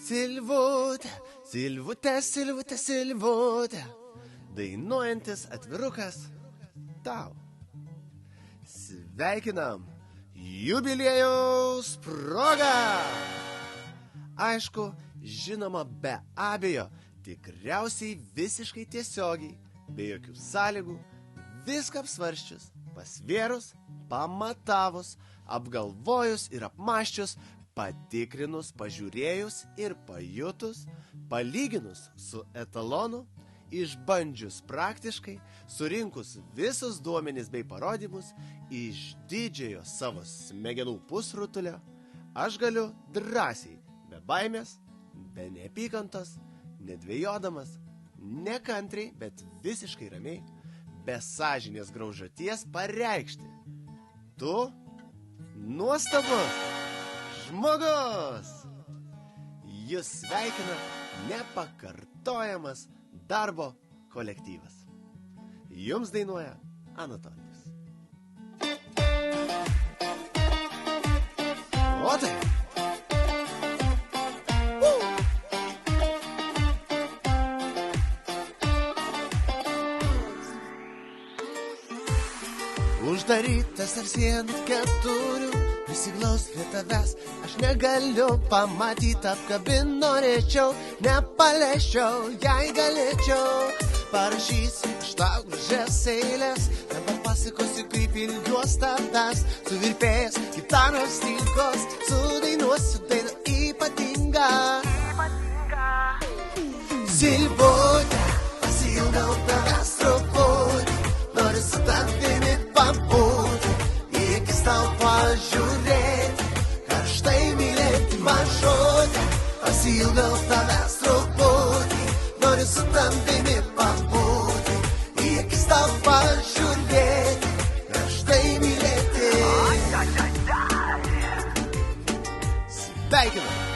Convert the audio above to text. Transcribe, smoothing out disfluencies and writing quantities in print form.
Silvutė, Silvutė, Silvutė, Silvutė, dainuojantis atvirukas tau. Sveikinam jubiliejaus proga! Aišku, žinoma, be abejo, tikriausiai visiškai tiesiogiai, be jokių sąlygų, viską apsvarščius, pasvėrus, pamatavus, apgalvojus ir apmąsčius, patikrinus, pažiūrėjus ir pajutus, palyginus su etalonu, išbandžius praktiškai, surinkus visus duomenis bei parodymus iš didžiojo savo smegenų pusrutulio, aš galiu drąsiai, be baimės, be neapykantos, nedvejodamas, nekantriai, bet visiškai ramiai, be sąžinės graužaties pareikšti. Tu nuostabus žmogus! Jūs sveikina nepakartojamas darbo kolektyvas. Jums dainuoja Anatolijus. O tai! Uždarytas ar sienų keturių, prisiglaus prie tavęs, aš negaliu pamatyti, apkabin norėčiau, nepaleisčiau, jei galėčiau. Parašysiu iš tau gražias eilės, dabar pasakosiu, kaip ilgiuos tavęs, suvirpėjęs gitaros stygos, sudainuosiu dainą ypatingą. Silvutė, pasiilgau tavęs truputį, noriu su tavimi pabūti, į akis tau pažiūrėti, karštai mylėti mažutę. Pasiilgau tavęs truputį, noriu su tavimi pabūti, į akis tau pažiūrėti, karštai mylėti. Sveikinam!